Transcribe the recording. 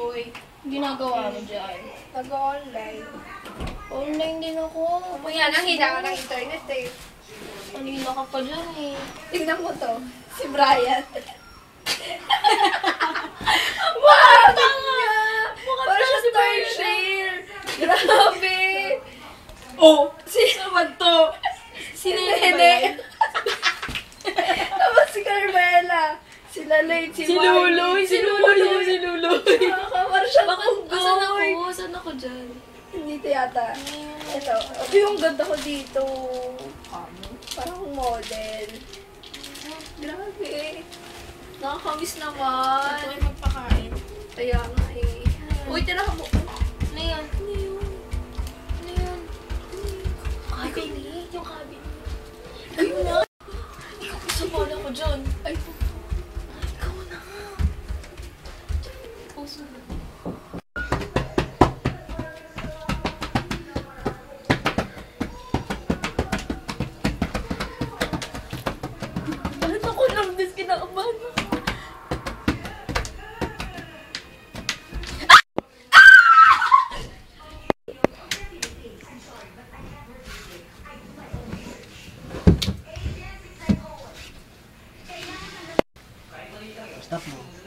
Uy, ginagawa mo dyan? Nag-online. Online din ako. Mamaya nang hina ka ng internet eh. Kanina ka pa dyan eh. Tignan mo to. Si Brian. Wow! Tanga! Parang siya third share. Grabe! Oh! Sino naman to? Sino Hindi. Tapos si Carmela. Sila Lane, si Marley. Si Luloy. Parang siya Bakit? Asan unggoy. ako? Saan ako dyan? Hindi yata. Ito. Ito yung ganda ko dito. Parang model. Grabe. Nakakamiss naman. Ito ay magpakain. Kaya nga eh. Uy, tira ka mo. Ano yan? Ano yun? Ano yun? Cabinet? Yung cabinet. Ayun na! Ikaw, isabala ko dyan. Ay, Ikaw na. Puso na. Bakit ako lang dis kinakabahan mo? Stop mo.